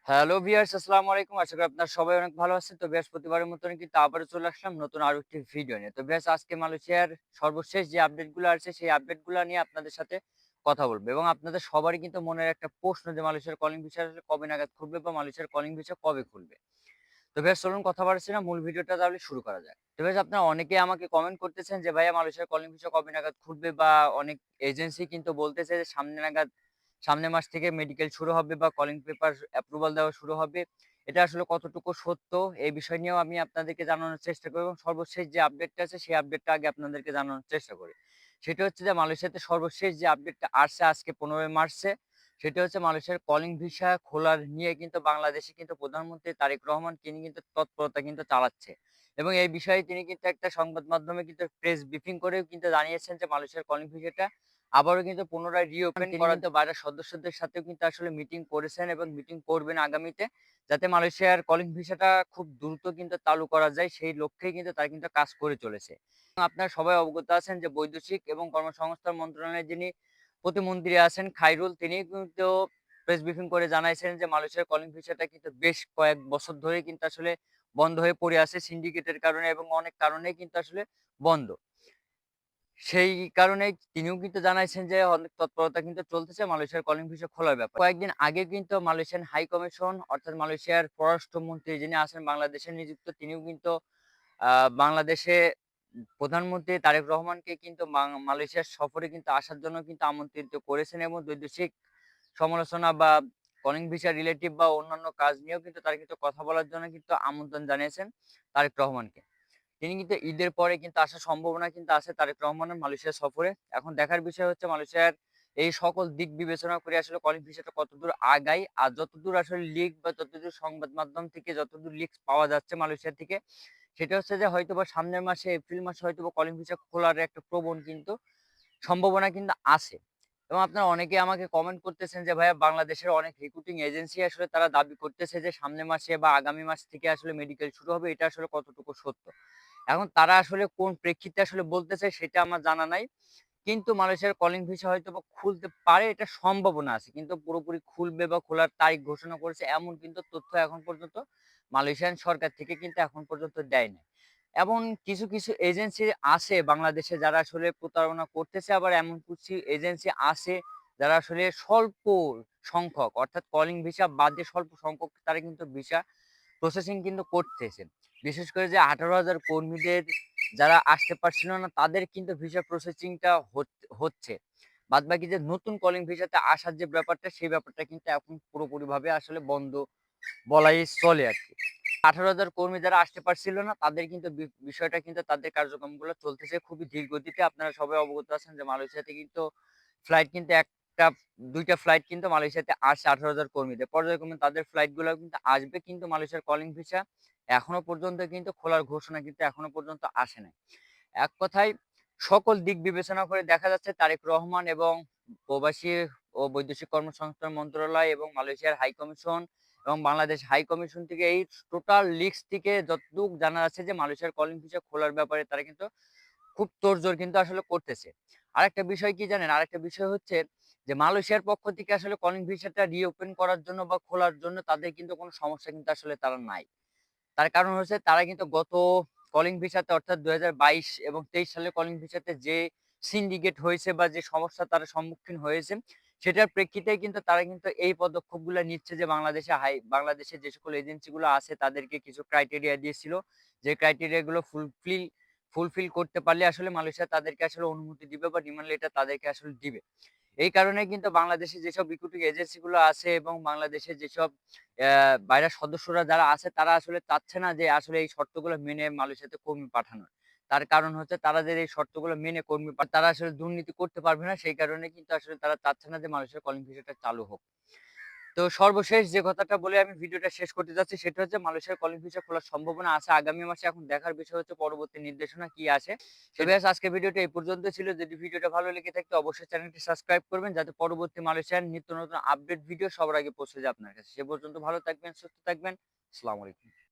Hello viewers, আসসালামু আলাইকুম। আশা করি আপনারা সবাই অনেক ভালো আছেন। তো বৃহস্পতিবারের মতন কিন্তু আবারও চলে আসলাম নতুন আরো একটি ভিডিও নিয়ে। তো ভিউয়ার্স, আজকে মালয়েশিয়ার সর্বশেষ যে আপডেটগুলো আছে সেই আপডেটগুলো নিয়ে আপনাদের সাথে কথা বলবো এবং আপনাদের সবারই কিন্তু মনের একটা প্রশ্ন যে মালয়েশিয়ার কলিং ভিসা আসলে কবে নাগাদ খুলবে বা মালয়েশিয়ার কলিং ভিসা কবে খুলবে। তো ভিউয়ার্স, চলুন কথা বাড়াচ্ছি না, মূল ভিডিওটা তাহলে শুরু করা যাক। তো ভিউয়ার্স, আপনারা অনেকেই আমাকে কমেন্ট করতেছেন যে ভাইয়া মালয়েশিয়ার কলিং ভিসা কবে নাগাদ খুলবে, বা অনেক এজেন্সি কিন্তু বলতেছে যে সামনের মাস থেকে মেডিকেল শুরু হবে বা কলিং পেপার অ্যাপ্রুভাল দেওয়া শুরু হবে। এটা আসলে কতটুকু সত্য এই বিষয় নিয়েও আমি আপনাদেরকে জানানোর চেষ্টা করব এবং সর্বশেষ যে আপডেটটা আছে সেই আপডেটটা আগে আপনাদেরকে জানানোর চেষ্টা করি। সেটা হচ্ছে যে মালয়েশিয়াতে সর্বশেষ যে আপডেটটা আসছে আজকে ১৫ মার্চে, সেটা হচ্ছে মালয়েশিয়ার কলিং ভিসা খোলার নিয়ে কিন্তু বাংলাদেশে কিন্তু প্রধানমন্ত্রী তারেক রহমান তিনি কিন্তু তৎপরতা কিন্তু চালাচ্ছে। এবং এই বিষয়ে তিনি কিন্তু একটা সংবাদ মাধ্যমে কিন্তু প্রেস ব্রিফিং করেও কিন্তু জানিয়েছেন যে মালয়েশিয়ার কলিং ভিসাটা আবারও কিন্তু পুনরায় রিওপেন তিনি কিন্তু বাইরের সদস্যদের সাথেও কিন্তু আসলে মিটিং করেছেন এবং মিটিং করবেন আগামীতে। যাতে মালয়েশিয়ার কলিং ভিসাটা খুব দ্রুত কিন্তু চালু করা যায় সেই লক্ষ্যেই কিন্তু তারা কিন্তু কাজ করে চলেছে। এবং আপনারা সবাই অবগত আছেন যে বৈদেশিক এবং কর্মসংস্থান মন্ত্রণালয়ের যিনি প্রতিমন্ত্রী আছেন খায়রুল, তিনি কিন্তু প্রেস ব্রিফিং করে জানাইছেন যে মালয়েশিয়ার কলিং ভিসাটা কিন্তু বেশ কয়েক বছর ধরেই কিন্তু আসলে বন্ধ হয়ে পড়ে আছে সিন্ডিকেটের কারণে এবং অনেক কারণেই কিন্তু আসলে বন্ধ। সেই কারণেই তিনিও কিন্তু জানাইছেন যে অনেক তৎপরতা কিন্তু চলতেছে মালয়েশিয়ার কলিং ভিসা খোলার ব্যাপারে। কয়েকদিন আগে কিন্তু মালয়েশিয়ান হাই কমিশন অর্থাৎ মালয়েশিয়ার পররাষ্ট্রমন্ত্রী যিনি আছেন বাংলাদেশে নিযুক্ত, তিনিও কিন্তু আ বাংলাদেশে প্রধানমন্ত্রী তারেক রহমানকে কিন্তু মালয়েশিয়ার সফরে কিন্তু আসার জন্য কিন্তু আমন্ত্রিত করেছেন এবং বৈদেশিক সমালোচনা বা কলিং ভিসা রিলেটিভ বা অন্যান্য কাজ নিয়েও কিন্তু তারা কিন্তু কথা বলার জন্য কিন্তু আমন্ত্রণ জানিয়েছেন তারেক রহমানকে। তিনি কিন্তু ঈদের পরে কিন্তু আসার সম্ভাবনা কিন্তু আছে তারেক রহমানের মালয়েশিয়া সফরে। এখন দেখার বিষয় হচ্ছে মালয়েশিয়ার এই সকল দিক বিবেচনা করে আসলে কলিং ভিসাটা কতদূর আগায়। আর যতদূর আসলে লিক বা যতদূর সংবাদ মাধ্যম থেকে যতদূর লিকস পাওয়া যাচ্ছে মালয়েশিয়া থেকে, সেটা হচ্ছে যে হয়তোবা সামনের মাসে এপ্রিল মাসে হয়তোবা কলিং ভিসা খোলার একটা প্রবণ কিন্তু সম্ভাবনা কিন্তু আছে। এবং আপনারা অনেকেই আমাকে কমেন্ট করতেছেন যে ভাইয়া বাংলাদেশের অনেক রিক্রুটিং এজেন্সি আসলে তারা দাবি করতেছে যে সামনের মাসে বা আগামী মাস থেকে আসলে মেডিকেল শুরু হবে। এটা আসলে কতটুকু সত্য? এখন তারা আসলে কোন প্রেক্ষিতে আসলে বলতেছে সেটা আমার জানা নাই। কিন্তু মালয়েশিয়ার কলিং ভিসা হয়তোবা খুলতে পারে, এটা সম্ভাবনা আছে। কিন্তু পুরোপুরি খুলবে বা খোলার তারিখ ঘোষণা করেছে এমন কিন্তু তথ্য এখন পর্যন্ত মালয়েশিয়ান সরকার থেকে কিন্তু এখন পর্যন্ত দেয় নাই। এমন কিছু এজেন্সি আছে বাংলাদেশে যারা আসলে প্রতারণা করতেছে, আবার এমন কিছু এজেন্সি আছে যারা আসলে স্বল্প সংখ্যক অর্থাৎ কলিং ভিসা বাদ দিয়ে স্বল্প সংখ্যক তারা কিন্তু ভিসা প্রসেসিং কিন্তু করতেছে। বিশেষ করে যে ১৮,০০০ কর্মীদের যারা আসতে পারছিল না তাদের কিন্তু ভিসা প্রসেসিং টা হচ্ছে। বাদবাকি যে নতুন কলিং ভিসাতে আসার যে ব্যাপারটা সেই ব্যাপারটা কিন্তু এখন পুরোপুরিভাবে আসলে বন্ধ বলাই চলে আরকি। ১৮,০০০ কর্মী যারা আসতে পারছিল না তাদের কিন্তু বিষয়টা কিন্তু তাদের কার্যক্রমগুলো চলতেছে খুবই ধীর গতিতে। আপনারা সবাই অবগত আছেন যে মালয়েশিয়াতে কিন্তু ফ্লাইট কিন্তু ২ টা ফ্লাইট কিন্তু মালয়েশিয়াতে আসছে ১৮,০০০ কর্মীদের। পর্যায়ক্রমে তাদের ফ্লাইট গুলাও কিন্তু আসবে, কিন্তু মালয়েশিয়ার কলিং ভিসা এখনো পর্যন্ত কিন্তু খোলার ঘোষণা কিন্তু এখনো পর্যন্ত আসে নাই। এক কথায় সকল দিক বিবেচনা করে দেখা যাচ্ছে তারেক রহমান এবং প্রবাসী ও বৈদেশিক কর্মসংস্থান মন্ত্রণালয় এবং মালয়েশিয়ার হাই কমিশন এবং বাংলাদেশ হাই কমিশন থেকে এই টোটাল লিস্ট থেকে যতটুক জানা যাচ্ছে যে মালয়েশিয়ার কলিং ভিসা খোলার ব্যাপারে তারা কিন্তু খুব তোড়জোড় কিন্তু আসলে করতেছে। আরেকটা বিষয় কি জানেন? আরেকটা বিষয় হচ্ছে যে মালয়েশিয়ার পক্ষ থেকে আসলে কলিং ভিসাটা রিওপেন করার জন্য বা খোলার জন্য তাদের কিন্তু কোনো সমস্যা কিন্তু আসলে তারা নাই। তার কারণ হচ্ছে তারা কিন্তু গত কলিং ভিসাতে অর্থাৎ ২০২২ এবং ২৩ সালের কলিং ভিসাতে যে সিন্ডিকেট হয়েছে বা যে সমস্যার তারা সম্মুখীন হয়েছে, সেটার প্রেক্ষিতেই কিন্তু তারা কিন্তু এই পদক্ষেপগুলা নিচ্ছে যে বাংলাদেশে যে সকল এজেন্সি গুলো আছে তাদেরকে কিছু ক্রাইটেরিয়া দিয়েছিল। যে ক্রাইটেরিয়া গুলো ফুলফিল করতে পারলে আসলে মালয়েশিয়া তাদেরকে আসলে অনুমতি দিবে বা ডিমান্ড লেটার তাদেরকে আসলে দিবে। এই কারণেই কিন্তু বাংলাদেশে যেসব রিক্রুটিং এজেন্সি গুলো আছে এবং বাংলাদেশে যেসব বাইরের সদস্যরা যারা আছে তারা আসলে চাচ্ছে না যে আসলে এই শর্তগুলো মেনে মালয়েশিয়াতে কর্মী পাঠানোর। তার কারণ হচ্ছে তারা যে এই শর্তগুলো মেনে কর্মী তারা আসলে দুর্নীতি করতে পারবে না। সেই কারণে কিন্তু আসলে তারা চাচ্ছে না যে মালয়েশিয়ার কলিং ভিসাটা চালু হোক। তো সর্বশেষ যে কথাটা বলে আমি ভিডিওটা শেষ করতে যাচ্ছি সেটা হচ্ছে মালয়েশিয়ার কলিং ভিসা খোলার সম্ভাবনা আছে আগামী মাসে। এখন দেখার বিষয় হচ্ছে পরবর্তী নির্দেশনা কি আসে। তো ব্যাস, আজকের ভিডিওটা এই পর্যন্তই ছিল। যদি ভিডিওটা ভালো লেগে থাকে অবশ্যই চ্যানেলটি সাবস্ক্রাইব করবেন যাতে পরবর্তী মালয়েশিয়ার নিত্য নতুন আপডেট ভিডিও সবার আগে পৌঁছে যায় আপনার কাছে। সে পর্যন্ত ভালো থাকবেন, সুস্থ থাকবেন। আসসালামু আলাইকুম।